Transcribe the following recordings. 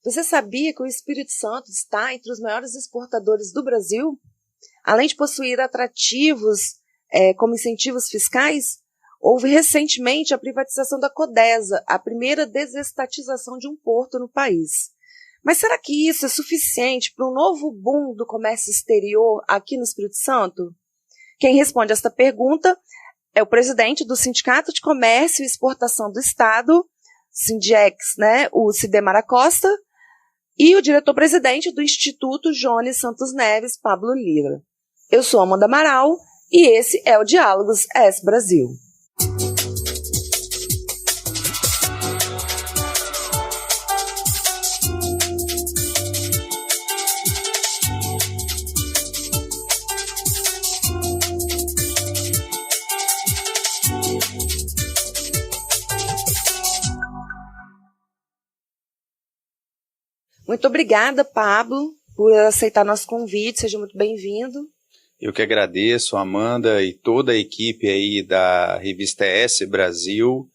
Você sabia que o Espírito Santo está entre os maiores exportadores do Brasil? Além de possuir atrativos como incentivos fiscais, houve recentemente a privatização da Codesa, a primeira desestatização de um porto no país. Mas será que isso é suficiente para um novo boom do comércio exterior aqui no Espírito Santo? Quem responde esta pergunta é o presidente do Sindicato de Comércio e Exportação do Estado, Sindiex, o Cidemar Acosta, e o diretor-presidente do Instituto Jones Santos Neves, Pablo Lira. Eu sou Amanda Amaral e esse é o Diálogos ES Brasil. Muito obrigada, Pablo, por aceitar nosso convite. Seja muito bem-vindo. Eu que agradeço, Amanda, e toda a equipe aí da revista ES Brasil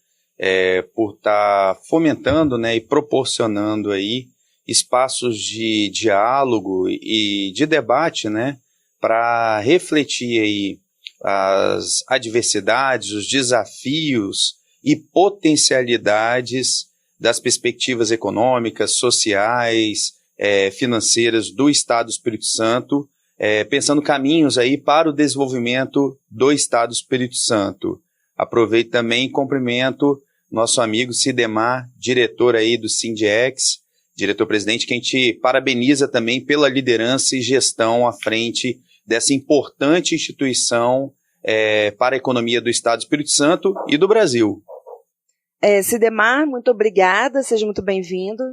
por estar fomentando, e proporcionando aí espaços de diálogo e de debate, para refletir aí as adversidades, os desafios e potencialidades das perspectivas econômicas, sociais, financeiras do Estado do Espírito Santo, pensando caminhos aí para o desenvolvimento do Estado do Espírito Santo. Aproveito também e cumprimento nosso amigo Cidemar, diretor aí do Sindiex, diretor-presidente, que a gente parabeniza também pela liderança e gestão à frente dessa importante instituição para a economia do Estado do Espírito Santo e do Brasil. Cidemar, muito obrigada, seja muito bem-vindo.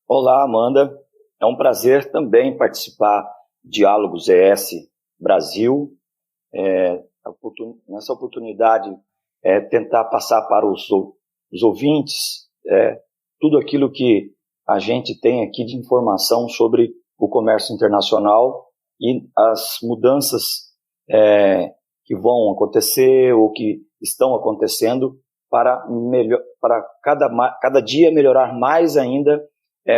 Olá, Amanda. É um prazer também participar do Diálogos ES Brasil. Nessa oportunidade, tentar passar para os ouvintes tudo aquilo que a gente tem aqui de informação sobre o comércio internacional e as mudanças que vão acontecer ou que estão acontecendo para cada dia melhorar mais ainda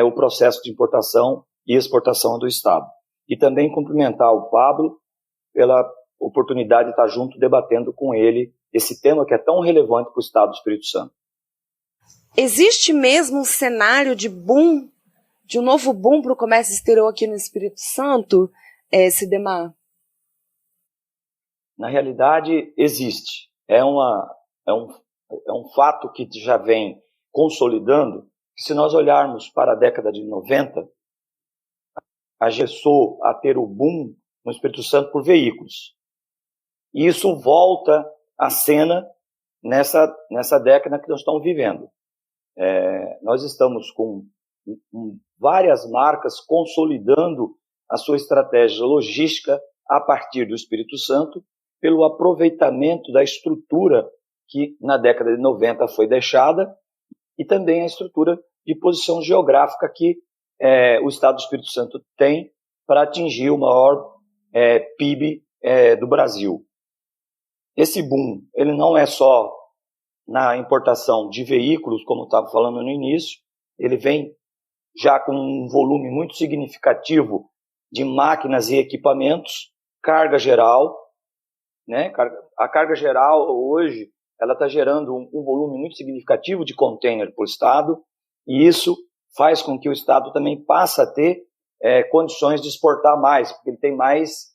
o processo de importação e exportação do Estado. E também cumprimentar o Pablo pela oportunidade de estar junto debatendo com ele esse tema que é tão relevante para o Estado do Espírito Santo. Existe mesmo um cenário de boom, de um novo boom para o comércio exterior aqui no Espírito Santo, Cidemar? Na realidade, existe. É um fato que já vem consolidando. Se nós olharmos para a década de 90, a gente começou a ter o boom no Espírito Santo por veículos. E isso volta à cena nessa década que nós estamos vivendo. Nós estamos com várias marcas consolidando a sua estratégia logística a partir do Espírito Santo, pelo aproveitamento da estrutura que na década de 90 foi deixada e também a estrutura de posição geográfica que o Estado do Espírito Santo tem para atingir o maior PIB do Brasil. Esse boom, ele não é só na importação de veículos, como eu estava falando no início, ele vem já com um volume muito significativo de máquinas e equipamentos, carga geral, A carga geral hoje ela está gerando um volume muito significativo de container por Estado, e isso faz com que o Estado também passe a ter condições de exportar mais, porque ele tem mais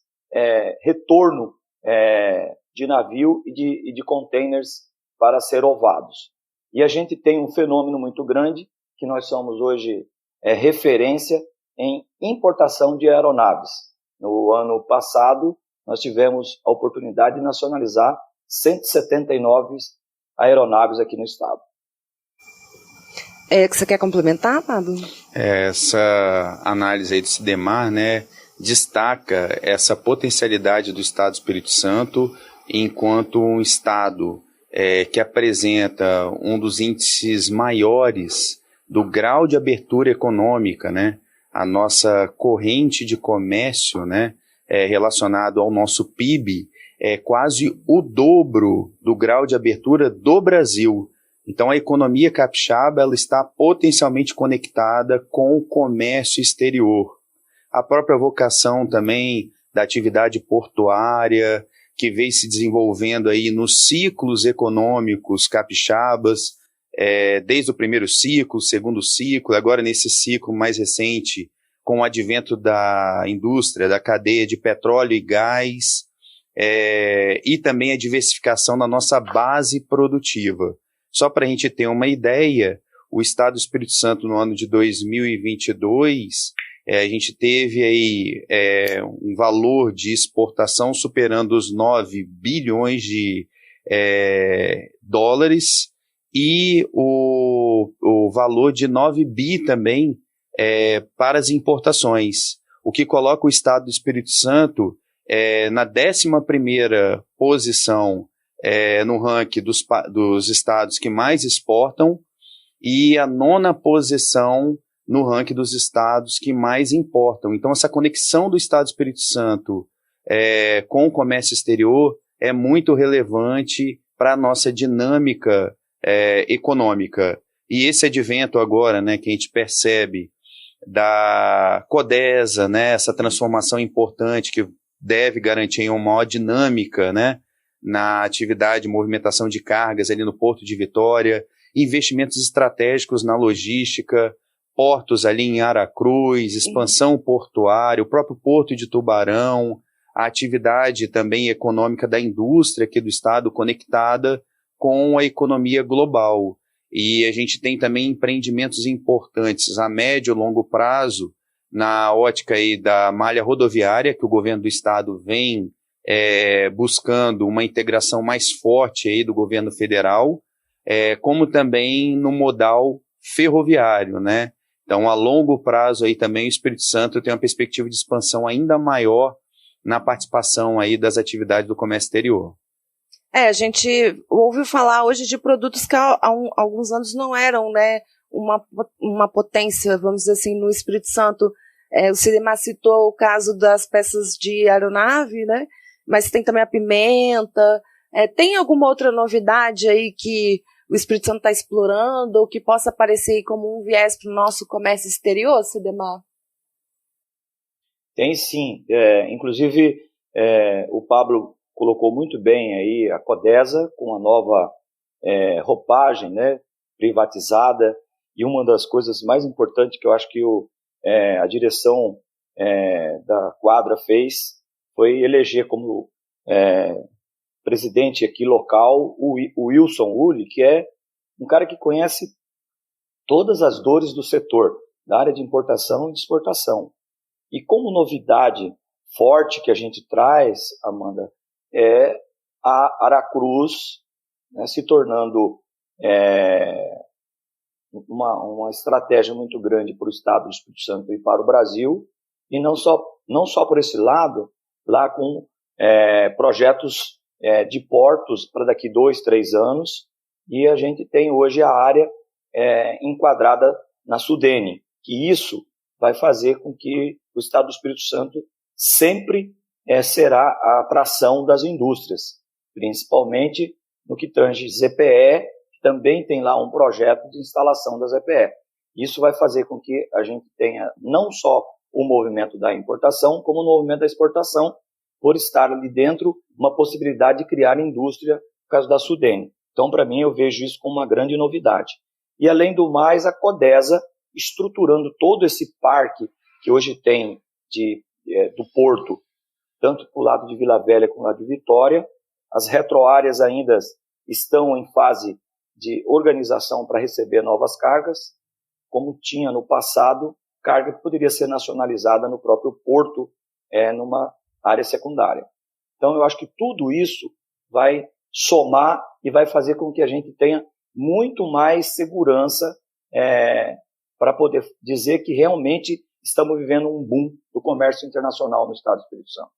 retorno de navio e de containers para ser ovados. E a gente tem um fenômeno muito grande, que nós somos hoje referência em importação de aeronaves. No ano passado, nós tivemos a oportunidade de nacionalizar 179 aeronaves aqui no estado. Que você quer complementar, Pablo? Essa análise aí do Cidemar, destaca essa potencialidade do Estado do Espírito Santo enquanto um estado que apresenta um dos índices maiores do grau de abertura econômica, a nossa corrente de comércio, relacionado ao nosso PIB, é quase o dobro do grau de abertura do Brasil. Então, a economia capixaba ela está potencialmente conectada com o comércio exterior. A própria vocação também da atividade portuária, que vem se desenvolvendo aí nos ciclos econômicos capixabas, desde o primeiro ciclo, segundo ciclo, agora nesse ciclo mais recente, com o advento da indústria, da cadeia de petróleo e gás, e também a diversificação da nossa base produtiva. Só para a gente ter uma ideia, o Estado do Espírito Santo no ano de 2022, a gente teve aí um valor de exportação superando os 9 bilhões de dólares e o valor de 9 bi também para as importações, o que coloca o Estado do Espírito Santo na 11ª posição no ranking dos estados que mais exportam e a 9ª posição no ranking dos estados que mais importam. Então, essa conexão do Estado do Espírito Santo com o comércio exterior é muito relevante para a nossa dinâmica econômica. E esse advento agora, né, que a gente percebe da Codesa, né, essa transformação importante que deve garantir uma maior dinâmica, né, na atividade de movimentação de cargas ali no Porto de Vitória, investimentos estratégicos na logística, portos ali em Aracruz, expansão portuária, o próprio Porto de Tubarão, a atividade também econômica da indústria aqui do estado conectada com a economia global. E a gente tem também empreendimentos importantes a médio e longo prazo na ótica aí da malha rodoviária, que o governo do estado vem buscando uma integração mais forte aí do governo federal, como também no modal ferroviário, né? Então, a longo prazo aí também o Espírito Santo tem uma perspectiva de expansão ainda maior na participação aí das atividades do comércio exterior. A gente ouviu falar hoje de produtos que há alguns anos não eram, né, uma potência, vamos dizer assim, no Espírito Santo. O Sidemar citou o caso das peças de aeronave, né, mas tem também a pimenta. Tem alguma outra novidade aí que o Espírito Santo está explorando ou que possa aparecer aí como um viés para o nosso comércio exterior, Sidemar? Tem sim. Inclusive, o Pablo colocou muito bem aí a Codesa com uma nova roupagem, né, privatizada, e uma das coisas mais importantes que eu acho que a direção da Quadra fez foi eleger como presidente aqui local o Wilson Uli, que é um cara que conhece todas as dores do setor, da área de importação e de exportação. E como novidade forte que a gente traz, Amanda, é a Aracruz, né, se tornando uma estratégia muito grande para o Estado do Espírito Santo e para o Brasil, e não só por esse lado, lá com projetos de portos para daqui 2, 3 anos, e a gente tem hoje a área enquadrada na Sudene, que isso vai fazer com que o Estado do Espírito Santo sempre será a atração das indústrias, principalmente no que tange ZPE, que também tem lá um projeto de instalação da ZPE. Isso vai fazer com que a gente tenha não só o movimento da importação, como o movimento da exportação, por estar ali dentro uma possibilidade de criar indústria por causa da Sudene. Então, para mim, eu vejo isso como uma grande novidade. E, além do mais, a Codesa estruturando todo esse parque que hoje tem do Porto, tanto para o lado de Vila Velha como o lado de Vitória. As retroáreas ainda estão em fase de organização para receber novas cargas, como tinha no passado, carga que poderia ser nacionalizada no próprio porto, numa área secundária. Então, eu acho que tudo isso vai somar e vai fazer com que a gente tenha muito mais segurança para poder dizer que realmente estamos vivendo um boom do comércio internacional no Estado do Espírito Santo.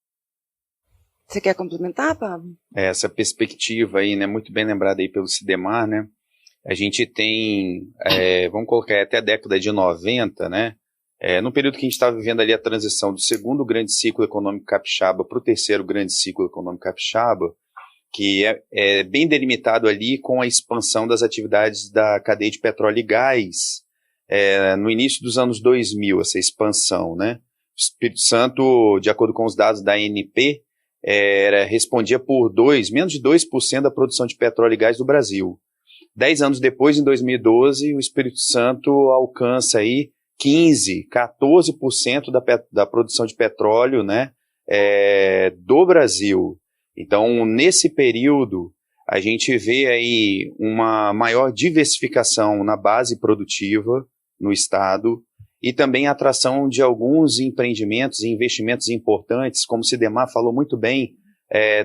Você quer complementar, Pablo? Essa perspectiva aí, né, muito bem lembrada aí pelo Sidemar, né? A gente tem, vamos colocar até a década de 90, né? No período que a gente estava vivendo ali a transição do segundo grande ciclo econômico capixaba para o terceiro grande ciclo econômico capixaba, que é bem delimitado ali com a expansão das atividades da cadeia de petróleo e gás, no início dos anos 2000, essa expansão, né? O Espírito Santo, de acordo com os dados da ANP, respondia por menos de 2% da produção de petróleo e gás do Brasil. 10 anos depois, em 2012, o Espírito Santo alcança aí 14% da produção de petróleo, né, do Brasil. Então, nesse período, a gente vê aí uma maior diversificação na base produtiva no estado e também a atração de alguns empreendimentos e investimentos importantes, como o Sidemar falou muito bem,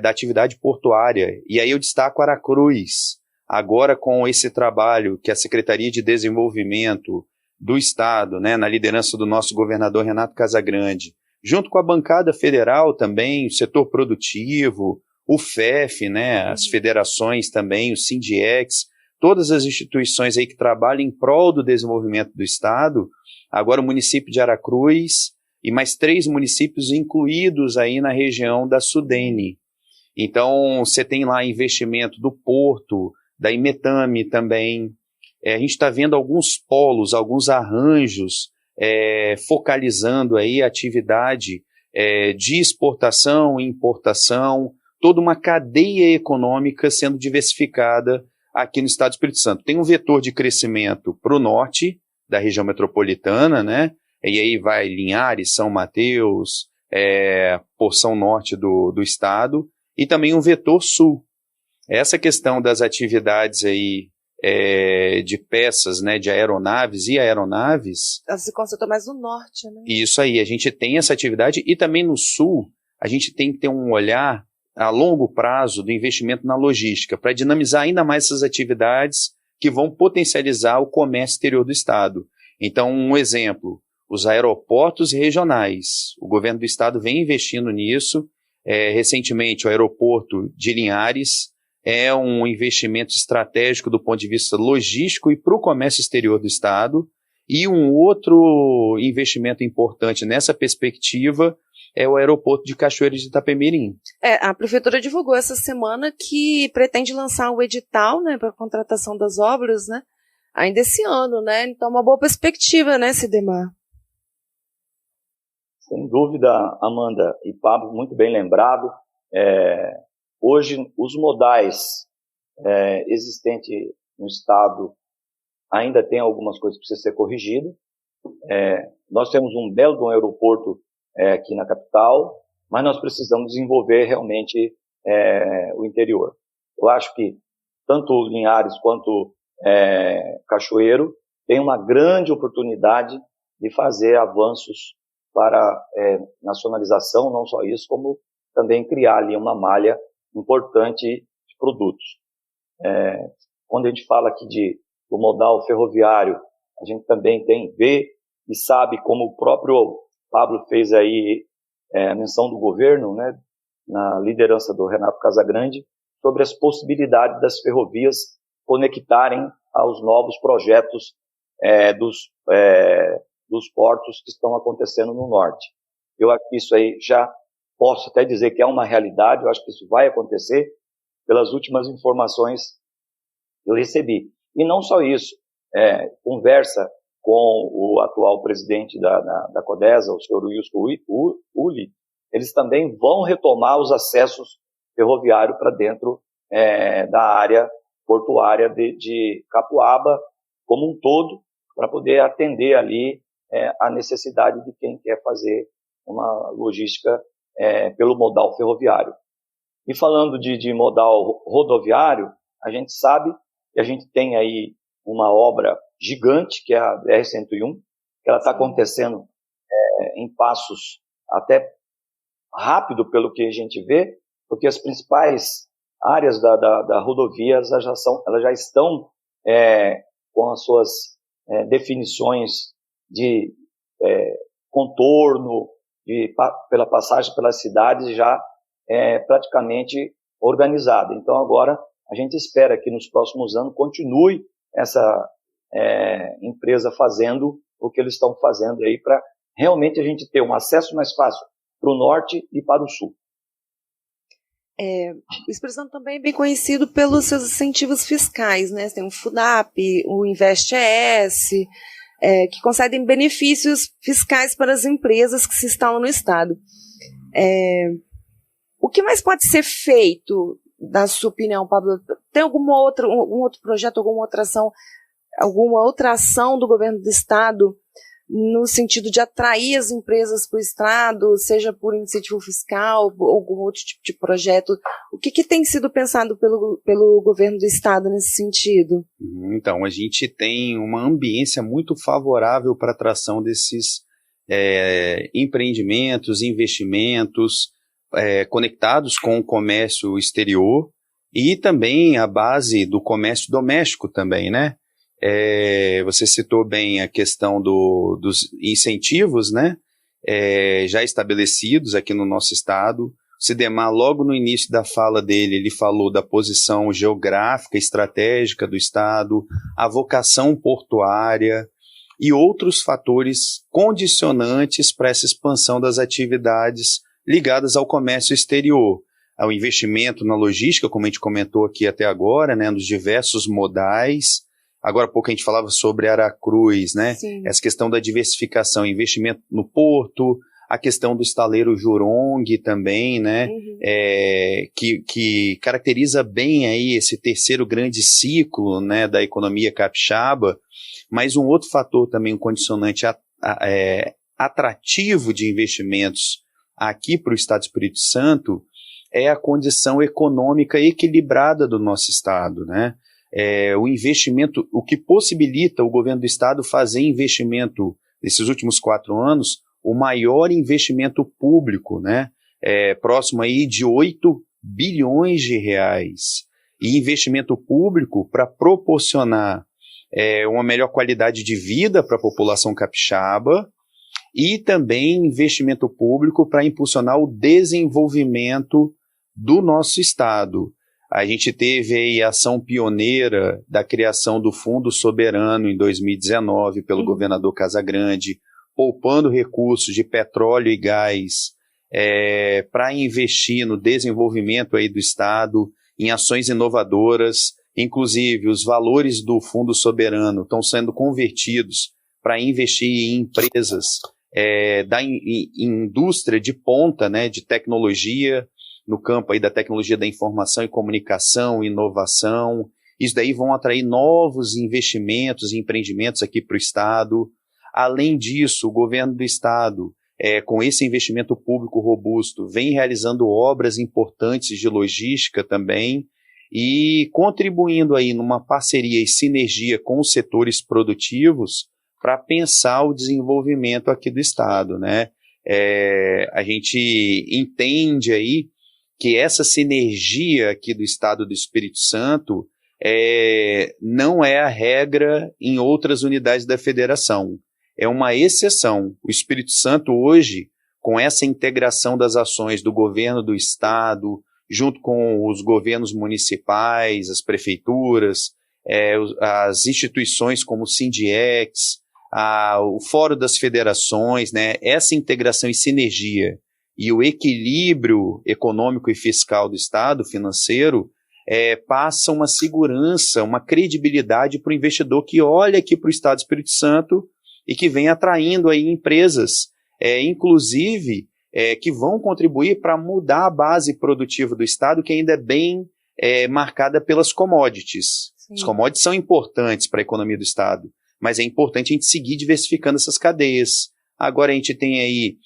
da atividade portuária. E aí eu destaco Aracruz, agora com esse trabalho que a Secretaria de Desenvolvimento do Estado, né, na liderança do nosso governador Renato Casagrande, junto com a bancada federal também, o setor produtivo, o FEF, né, as federações também, o Sindiex, todas as instituições aí que trabalham em prol do desenvolvimento do Estado, agora o município de Aracruz e mais 3 municípios incluídos aí na região da Sudene. Então, você tem lá investimento do Porto, da Imetame também. A gente está vendo alguns polos, alguns arranjos focalizando aí a atividade de exportação e importação, toda uma cadeia econômica sendo diversificada aqui no estado do Espírito Santo. Tem um vetor de crescimento para o norte da região metropolitana, né? E aí vai Linhares, São Mateus, porção norte do estado, e também um vetor sul. Essa questão das atividades aí de peças, né, de aeronaves e aeronaves... Ela se concentra mais no norte, né? Isso aí, a gente tem essa atividade, e também no sul, a gente tem que ter um olhar a longo prazo do investimento na logística, para dinamizar ainda mais essas atividades que vão potencializar o comércio exterior do estado. Então, um exemplo, os aeroportos regionais. O governo do estado vem investindo nisso. Recentemente, o aeroporto de Linhares é um investimento estratégico do ponto de vista logístico e para o comércio exterior do estado. E um outro investimento importante nessa perspectiva é o aeroporto de Cachoeira de Itapemirim. A prefeitura divulgou essa semana que pretende lançar o edital, né, para a contratação das obras, né, ainda esse ano, né? Então, uma boa perspectiva, né, Sidemar? Sem dúvida, Amanda e Pablo, muito bem lembrado. Hoje, os modais existentes no estado ainda tem algumas coisas que precisam ser corrigidas. Nós temos um belo de um aeroporto aqui na capital, mas nós precisamos desenvolver realmente o interior. Eu acho que tanto Linhares quanto Cachoeiro tem uma grande oportunidade de fazer avanços para nacionalização, não só isso, como também criar ali uma malha importante de produtos. Quando a gente fala aqui do modal ferroviário, a gente também vê e sabe, como o próprio Pablo fez aí a menção do governo, né, na liderança do Renato Casagrande, sobre as possibilidades das ferrovias conectarem aos novos projetos dos portos que estão acontecendo no norte. Eu acho que isso aí já posso até dizer que é uma realidade, eu acho que isso vai acontecer pelas últimas informações que eu recebi. E não só isso, conversa com o atual presidente da Codesa, o senhor Wilson Uli, eles também vão retomar os acessos ferroviários para dentro da área portuária de Capuaba como um todo, para poder atender ali a necessidade de quem quer fazer uma logística pelo modal ferroviário. E falando de modal rodoviário, a gente sabe que a gente tem aí uma obra gigante, que é a BR-101, que ela está acontecendo em passos até rápido, pelo que a gente vê, porque as principais áreas da rodovia elas já estão com as suas definições de contorno, pela passagem pelas cidades já praticamente organizada. Então agora a gente espera que nos próximos anos continue essa empresa fazendo o que eles estão fazendo aí para realmente a gente ter um acesso mais fácil para o norte e para o sul. O Espírito Santo também é bem conhecido pelos seus incentivos fiscais, né? Tem o FUNAP, o InvestES, que concedem benefícios fiscais para as empresas que se instalam no Estado. O que mais pode ser feito, na sua opinião, Pablo? Tem algum outro projeto, alguma outra ação do governo do Estado no sentido de atrair as empresas para o Estado, seja por incentivo fiscal ou algum outro tipo de projeto? O que tem sido pensado pelo governo do Estado nesse sentido? Então, a gente tem uma ambiência muito favorável para a atração desses empreendimentos, investimentos conectados com o comércio exterior e também a base do comércio doméstico também, né? Você citou bem a questão dos incentivos, né, já estabelecidos aqui no nosso estado. O Cidemar, logo no início da fala dele, ele falou da posição geográfica estratégica do estado, a vocação portuária e outros fatores condicionantes para essa expansão das atividades ligadas ao comércio exterior, ao investimento na logística, como a gente comentou aqui até agora, né, nos diversos modais. Agora há pouco a gente falava sobre Aracruz, né? Sim. Essa questão da diversificação, investimento no porto, a questão do estaleiro Jurong também, né? Uhum. Que caracteriza bem aí esse terceiro grande ciclo, né, da economia capixaba. Mas um outro fator também, um condicionante atrativo de investimentos aqui para o Estado do Espírito Santo é a condição econômica equilibrada do nosso estado, né? O investimento, o que possibilita o governo do estado fazer investimento, nesses últimos 4 anos, o maior investimento público, né? Próximo aí de 8 bilhões de reais. E investimento público para proporcionar uma melhor qualidade de vida para a população capixaba e também investimento público para impulsionar o desenvolvimento do nosso estado. A gente teve aí a ação pioneira da criação do Fundo Soberano em 2019 pelo governador Casagrande, poupando recursos de petróleo e gás para investir no desenvolvimento aí do Estado, em ações inovadoras. Inclusive, os valores do Fundo Soberano estão sendo convertidos para investir em empresas da indústria de ponta, né, de tecnologia, no campo aí da tecnologia da informação e comunicação, inovação. Isso daí vão atrair novos investimentos e empreendimentos aqui para o Estado. Além disso, o governo do Estado, com esse investimento público robusto, vem realizando obras importantes de logística também e contribuindo aí numa parceria e sinergia com os setores produtivos para pensar o desenvolvimento aqui do Estado, né? A gente entende aí que essa sinergia aqui do Estado do Espírito Santo não é a regra em outras unidades da federação. É uma exceção. O Espírito Santo hoje, com essa integração das ações do governo do Estado, junto com os governos municipais, as prefeituras, as instituições como o Sindiex, o Fórum das Federações, né, essa integração e sinergia e o equilíbrio econômico e fiscal do Estado, financeiro, passa uma segurança, uma credibilidade para o investidor que olha aqui para o Estado do Espírito Santo e que vem atraindo aí empresas, inclusive, que vão contribuir para mudar a base produtiva do Estado, que ainda é bem marcada pelas commodities. Sim. As commodities são importantes para a economia do Estado, mas é importante a gente seguir diversificando essas cadeias. Agora a gente tem aí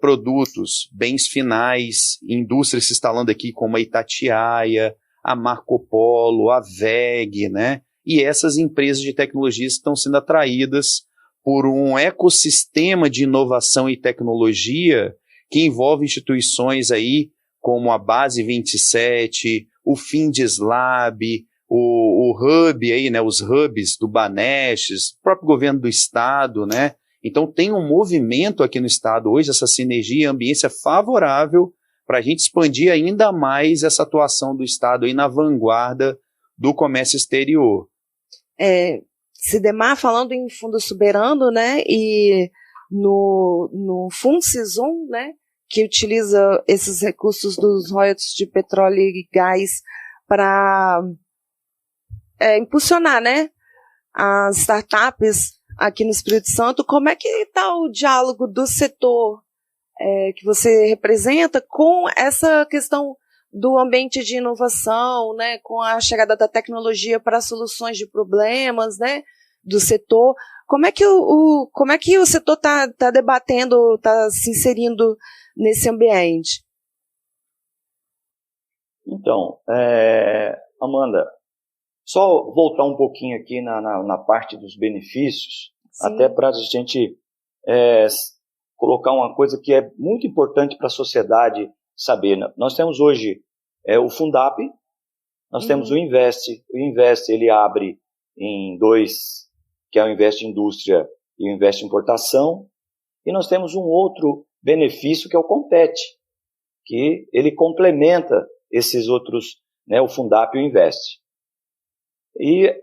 produtos, bens finais, indústrias se instalando aqui como a Itatiaia, a Marco Polo, a WEG, né? E essas empresas de tecnologia estão sendo atraídas por um ecossistema de inovação e tecnologia que envolve instituições aí como a Base 27, o Findeslab, o Hub aí, né? Os hubs do Banestes, o próprio governo do Estado, né? Então tem um movimento aqui no Estado hoje, essa sinergia e ambiência favorável para a gente expandir ainda mais essa atuação do Estado aí na vanguarda do comércio exterior. Cidemar, falando em Fundo Soberano, né, e no FUNSISUM, né, que utiliza esses recursos dos royalties de petróleo e gás para impulsionar, né, as startups aqui no Espírito Santo. Como é que está o diálogo do setor que você representa com essa questão do ambiente de inovação, né, com a chegada da tecnologia para soluções de problemas, né, do setor? Como é que o setor está debatendo, está se inserindo nesse ambiente? Então, Amanda, só voltar um pouquinho aqui na parte dos benefícios, sim, até para a gente colocar uma coisa que é muito importante para a sociedade saber. Nós temos hoje o Fundap, nós temos o Invest. O Invest ele abre em dois, que é o Invest Indústria e o Invest Importação, e nós temos um outro benefício que é o Compete, que ele complementa esses outros, né, o Fundap e o Invest. E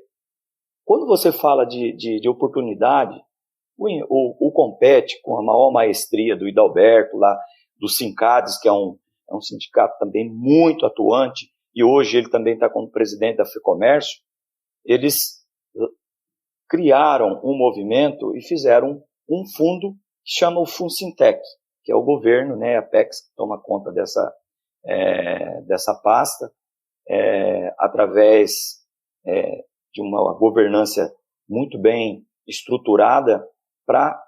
quando você fala de oportunidade, o Compete, com a maior maestria do Hidalberto, lá do Sincades, que é um sindicato também muito atuante, e hoje ele também está como presidente da FEComércio, eles criaram um movimento e fizeram um fundo que chama o Funsintec, que é o governo, né, a Apex, que toma conta dessa pasta, através de uma governança muito bem estruturada para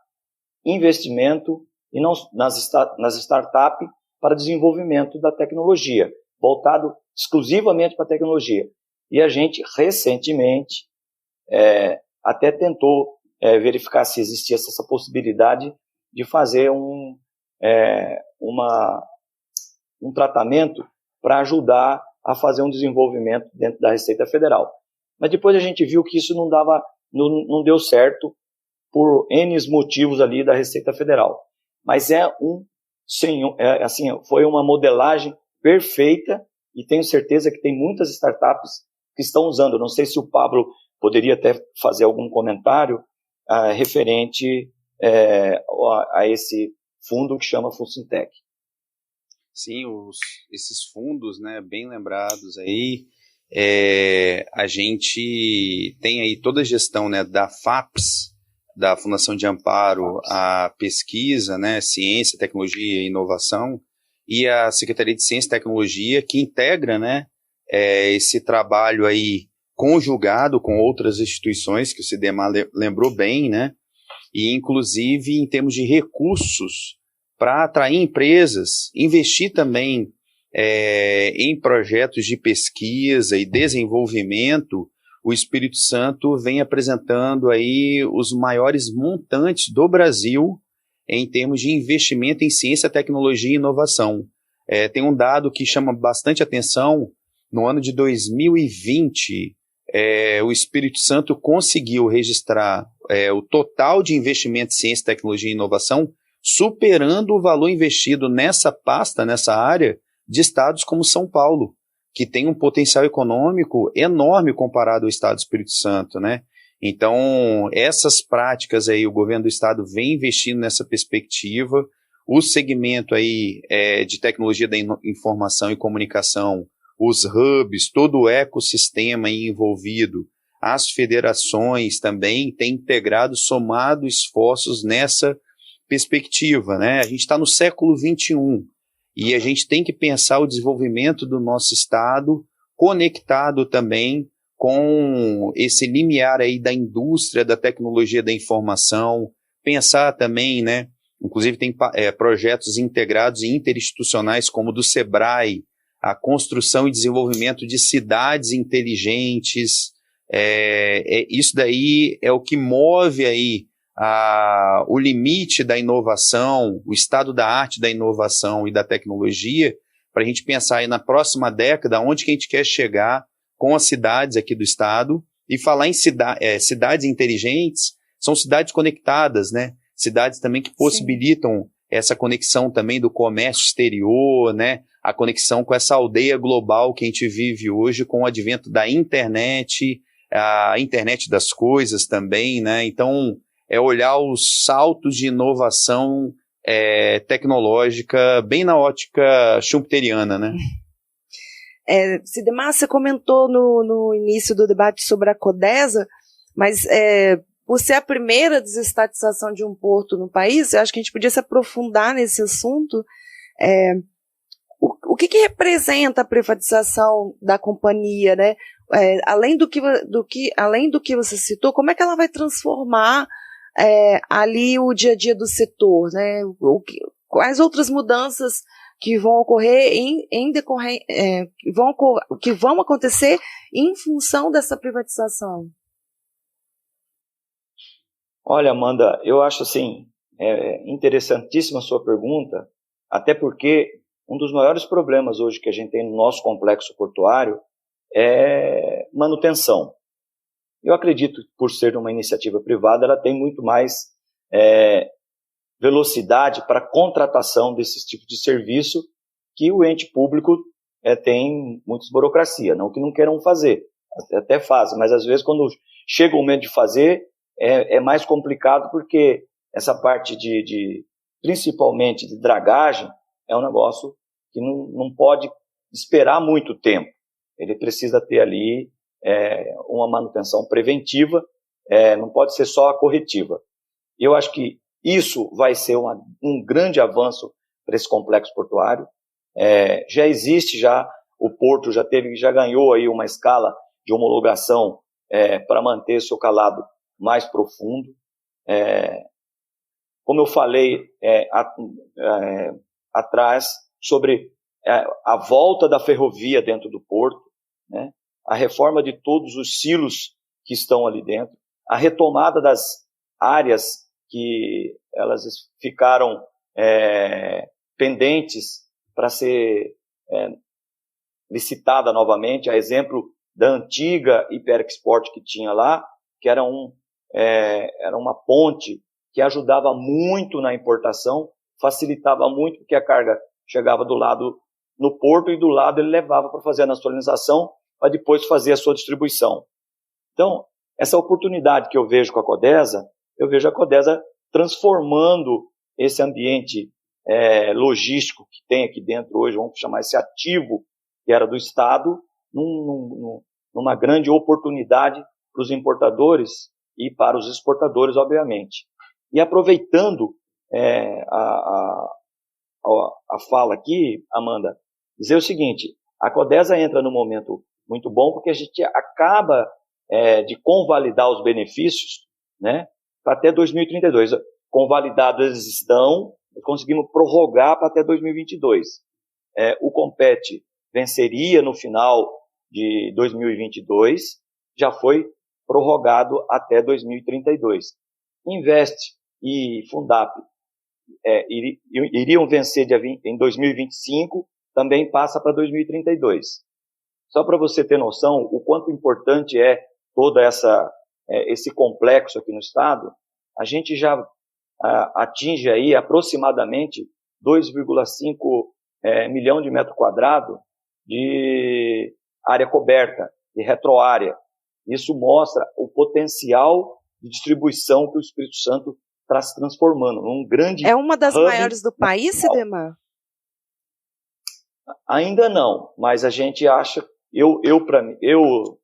investimento e nas startups para desenvolvimento da tecnologia, voltado exclusivamente para a tecnologia. E a gente, recentemente, até tentou verificar se existia essa possibilidade de fazer um tratamento para ajudar a fazer um desenvolvimento dentro da Receita Federal. Mas depois a gente viu que isso não deu certo por N motivos ali da Receita Federal. Mas foi uma modelagem perfeita e tenho certeza que tem muitas startups que estão usando. Não sei se o Pablo poderia até fazer algum comentário referente a esse fundo que chama Funsintec. Sim, esses fundos, né, bem lembrados aí, a gente tem aí toda a gestão, né, da FAPES, da Fundação de Amparo à Pesquisa, né, Ciência, Tecnologia e Inovação, e a Secretaria de Ciência e Tecnologia, que integra, né, esse trabalho aí conjugado com outras instituições, que o CIDEMAR lembrou bem, né, e inclusive em termos de recursos para atrair empresas, investir também em projetos de pesquisa e desenvolvimento. O Espírito Santo vem apresentando aí os maiores montantes do Brasil em termos de investimento em ciência, tecnologia e inovação. Tem um dado que chama bastante atenção. No ano de 2020, o Espírito Santo conseguiu registrar o total de investimento em ciência, tecnologia e inovação, superando o valor investido nessa pasta, nessa área, de estados como São Paulo, que tem um potencial econômico enorme comparado ao estado do Espírito Santo, né? Então, essas práticas aí, o governo do estado vem investindo nessa perspectiva. O segmento aí de tecnologia da informação e comunicação, os hubs, todo o ecossistema aí envolvido, as federações também têm integrado, somado esforços nessa perspectiva, né? A gente está no século XXI e a gente tem que pensar o desenvolvimento do nosso estado conectado também com esse limiar aí da indústria, da tecnologia da informação, pensar também, né? Inclusive tem projetos integrados e interinstitucionais como o do SEBRAE, a construção e desenvolvimento de cidades inteligentes. Isso daí é o que move aí o limite da inovação, o estado da arte da inovação e da tecnologia, para a gente pensar aí na próxima década onde que a gente quer chegar com as cidades aqui do estado. E falar em cidades inteligentes, são cidades conectadas, né? Cidades também que possibilitam essa conexão também do comércio exterior, né? A conexão com essa aldeia global que a gente vive hoje com o advento da internet, a internet das coisas também, né? Então, olhar os saltos de inovação tecnológica, bem na ótica schumpeteriana, né? Sidemar, você comentou no início do debate sobre a Codesa, mas por ser a primeira desestatização de um porto no país, eu acho que a gente podia se aprofundar nesse assunto. O que representa a privatização da companhia, né? Além do que você citou, como é que ela vai transformar ali o dia a dia do setor, né? Quais outras mudanças que vão ocorrer que vão acontecer em função dessa privatização? Olha, Amanda, eu acho assim, interessantíssima a sua pergunta, até porque um dos maiores problemas hoje que a gente tem no nosso complexo portuário é manutenção. Eu acredito que, por ser uma iniciativa privada, ela tem muito mais velocidade para a contratação desses tipos de serviço que o ente público tem muitas burocracia. Não que não queiram fazer, até fazem, mas às vezes quando chega o momento de fazer, é mais complicado porque essa parte principalmente de dragagem, é um negócio que não pode esperar muito tempo. Ele precisa ter ali uma manutenção preventiva, não pode ser só a corretiva. Eu acho que isso vai ser um grande avanço para esse complexo portuário. Já existe, o Porto já ganhou aí uma escala de homologação para manter seu calado mais profundo. Como eu falei atrás, sobre a volta da ferrovia dentro do porto, né? A reforma de todos os silos que estão ali dentro, a retomada das áreas que elas ficaram pendentes para ser licitada novamente, a exemplo da antiga Hiperexport que tinha lá, que era uma ponte que ajudava muito na importação, facilitava muito, porque a carga chegava do lado no porto e do lado ele levava para fazer a nacionalização, para depois fazer a sua distribuição. Então, essa oportunidade que eu vejo com a Codesa, eu vejo a Codesa transformando esse ambiente logístico que tem aqui dentro hoje, vamos chamar esse ativo que era do Estado, numa grande oportunidade para os importadores e para os exportadores, obviamente. E aproveitando a fala aqui, Amanda, dizer o seguinte: a Codesa entra num momento muito bom porque a gente acaba de convalidar os benefícios, né, para até 2032. Convalidados eles estão, conseguimos prorrogar para até 2022. O Compete venceria no final de 2022, já foi prorrogado até 2032. Investe e Fundap iriam vencer em 2025, também passa para 2032. Só para você ter noção o quanto importante é todo esse complexo aqui no estado, a gente já atinge aí aproximadamente 2,5 milhão de metro quadrado de área coberta, de retroárea. Isso mostra o potencial de distribuição que o Espírito Santo está se transformando num grande É uma das maiores do país, Sidemar? Ainda não, mas a gente acha, eu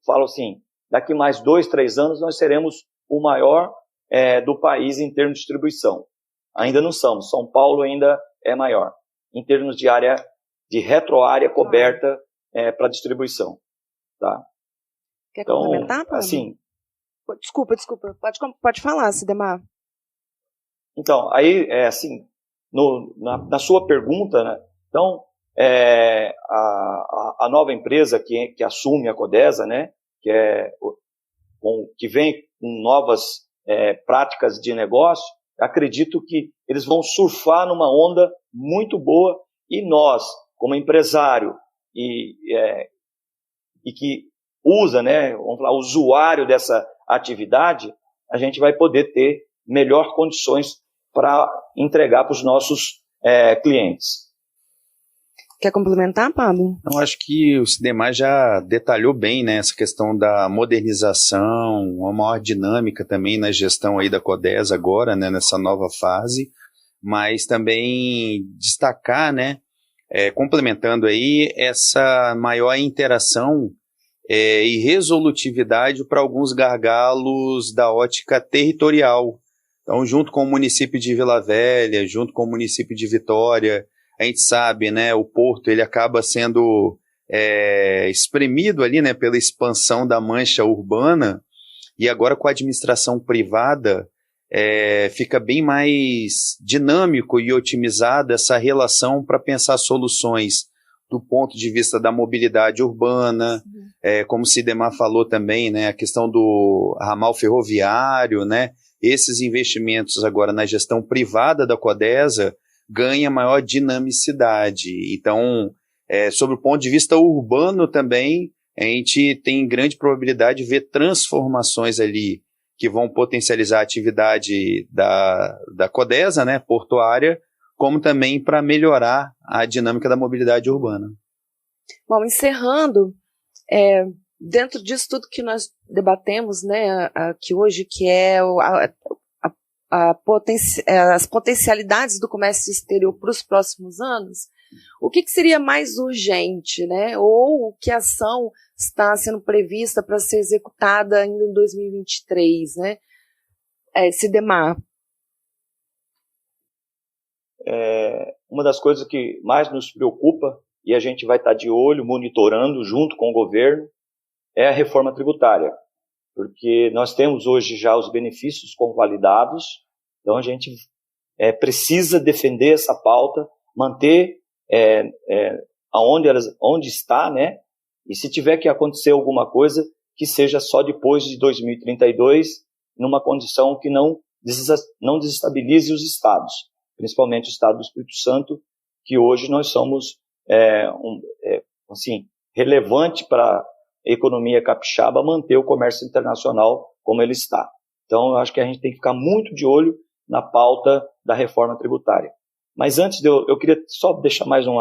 falo assim, daqui mais 2, 3 anos nós seremos o maior do país em termos de distribuição. Ainda não somos, São Paulo ainda é maior, em termos de área, de retroárea coberta para distribuição. Tá? Quer complementar, Paulo? Assim, Desculpa. Pode falar, Sidemar. Então, aí, assim, na sua pergunta, né, então, a nova empresa que assume a Codesa, né, que vem com novas práticas de negócio, acredito que eles vão surfar numa onda muito boa e nós, como empresário e que usa, né, vamos falar, usuário dessa atividade, a gente vai poder ter melhores condições para entregar para os nossos clientes. Quer complementar, Pablo? Eu acho que o Sidemar já detalhou bem, né, essa questão da modernização, uma maior dinâmica também na gestão aí da Codesa agora, né, nessa nova fase, mas também destacar, né, complementando aí, essa maior interação e resolutividade para alguns gargalos da ótica territorial. Então, junto com o município de Vila Velha, junto com o município de Vitória, a gente sabe, né, o Porto ele acaba sendo espremido ali, né, pela expansão da mancha urbana, e agora com a administração privada fica bem mais dinâmico e otimizada essa relação para pensar soluções do ponto de vista da mobilidade urbana, como o Sidemar falou também, né, a questão do ramal ferroviário, né, esses investimentos agora na gestão privada da Codesa ganham maior dinamicidade. Então, sobre o ponto de vista urbano também, a gente tem grande probabilidade de ver transformações ali que vão potencializar a atividade da Codesa, né, portuária, como também para melhorar a dinâmica da mobilidade urbana. Bom, encerrando, dentro disso tudo que nós debatemos, né, aqui hoje, que é as potencialidades do comércio exterior para os próximos anos, o que seria mais urgente, né, ou que ação está sendo prevista para ser executada ainda em 2023, né? Sidemar. Uma das coisas que mais nos preocupa, e a gente vai estar de olho, monitorando junto com o governo, é a reforma tributária, porque nós temos hoje já os benefícios convalidados, então a gente precisa defender essa pauta, manter onde está, né? E se tiver que acontecer alguma coisa, que seja só depois de 2032, numa condição que não desestabilize os estados, principalmente o estado do Espírito Santo, que hoje nós somos relevante para a economia capixaba manter o comércio internacional como ele está. Então, eu acho que a gente tem que ficar muito de olho na pauta da reforma tributária. Mas antes eu queria só deixar mais um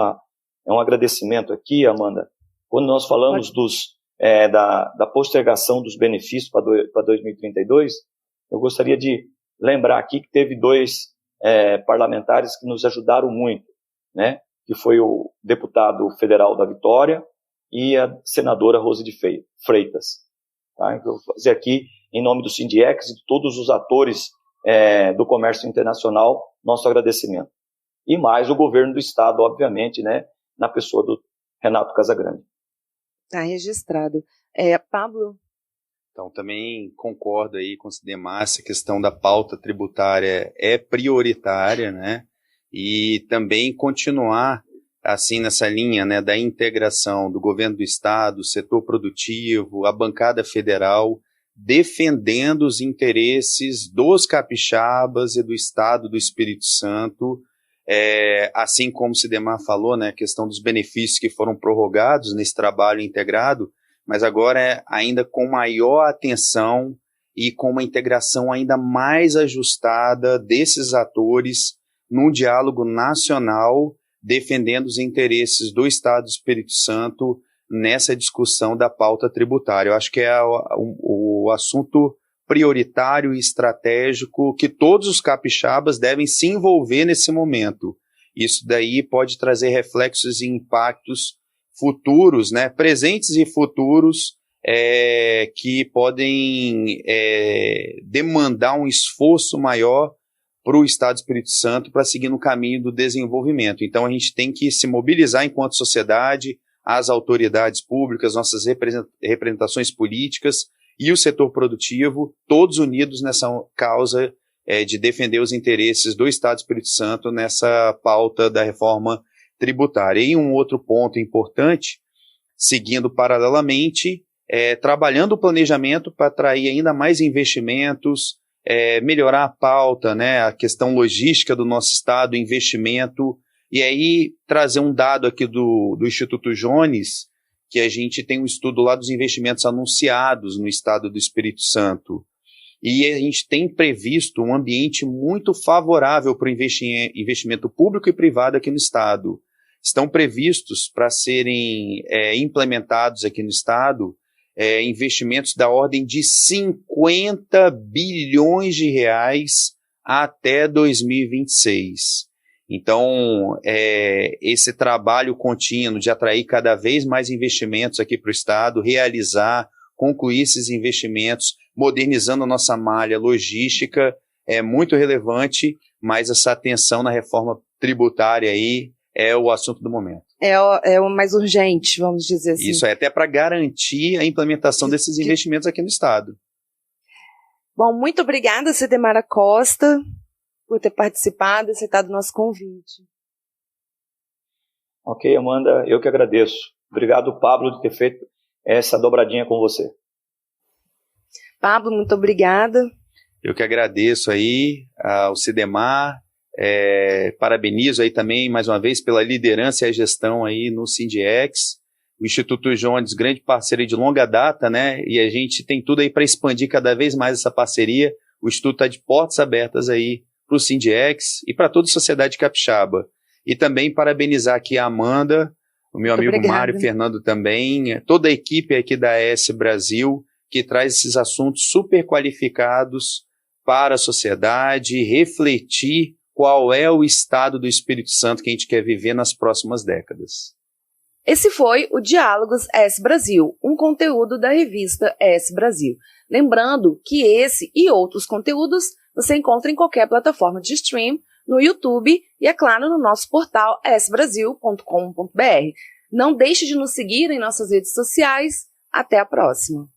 agradecimento aqui, Amanda. Quando nós falamos da postergação dos benefícios para 2032, eu gostaria de lembrar aqui que teve dois parlamentares que nos ajudaram muito, né? Que foi o deputado federal da Vitória e a senadora Rose de Freitas. Tá? Eu vou fazer aqui, em nome do Sindiex e de todos os atores do comércio internacional, nosso agradecimento. E mais o governo do estado, obviamente, né? Na pessoa do Renato Casagrande. Está registrado. Pablo? Então, também concordo aí com o Sidemar, essa questão da pauta tributária é prioritária, né? E também continuar, assim, nessa linha, né, da integração do governo do estado, setor produtivo, a bancada federal, defendendo os interesses dos capixabas e do estado do Espírito Santo, assim como o Sidemar falou, né, a questão dos benefícios que foram prorrogados nesse trabalho integrado, mas agora ainda com maior atenção e com uma integração ainda mais ajustada desses atores num diálogo nacional, defendendo os interesses do Estado do Espírito Santo nessa discussão da pauta tributária. Eu acho que é o assunto prioritário e estratégico que todos os capixabas devem se envolver nesse momento. Isso daí pode trazer reflexos e impactos futuros, né, presentes e futuros, que podem demandar um esforço maior para o Estado do Espírito Santo para seguir no caminho do desenvolvimento. Então a gente tem que se mobilizar enquanto sociedade, as autoridades públicas, nossas representações políticas e o setor produtivo, todos unidos nessa causa de defender os interesses do Estado do Espírito Santo nessa pauta da reforma tributária. E um outro ponto importante, seguindo paralelamente, trabalhando o planejamento para atrair ainda mais investimentos, melhorar a pauta, né, a questão logística do nosso estado, investimento, e aí trazer um dado aqui do Instituto Jones, que a gente tem um estudo lá dos investimentos anunciados no estado do Espírito Santo. E a gente tem previsto um ambiente muito favorável para o investimento público e privado aqui no estado. Estão previstos para serem implementados aqui no estado investimentos da ordem de 50 bilhões de reais até 2026. Então, esse trabalho contínuo de atrair cada vez mais investimentos aqui para o Estado, concluir esses investimentos, modernizando a nossa malha logística, é muito relevante, mas essa atenção na reforma tributária aí é o assunto do momento. É o mais urgente, vamos dizer assim. Isso é até para garantir a implementação desses investimentos aqui no Estado. Bom, muito obrigada, Cidemara Costa, por ter participado e aceitado o nosso convite. Ok, Amanda, eu que agradeço. Obrigado, Pablo, de ter feito essa dobradinha com você. Pablo, muito obrigada. Eu que agradeço aí ao Cidemar, parabenizo aí também, mais uma vez, pela liderança e a gestão aí no Sindiex. O Instituto Jones, grande parceiro de longa data, né? E a gente tem tudo aí para expandir cada vez mais essa parceria. O Instituto está de portas abertas aí para o Sindiex e para toda a sociedade capixaba. E também parabenizar aqui a Amanda, o meu amigo Mário Fernando também, toda a equipe aqui da AS Brasil, que traz esses assuntos super qualificados para a sociedade, refletir qual é o estado do Espírito Santo que a gente quer viver nas próximas décadas. Esse foi o Diálogos AS Brasil, um conteúdo da revista AS Brasil. Lembrando que esse e outros conteúdos você encontra em qualquer plataforma de stream, no YouTube e, é claro, no nosso portal asbrasil.com.br. Não deixe de nos seguir em nossas redes sociais. Até a próxima!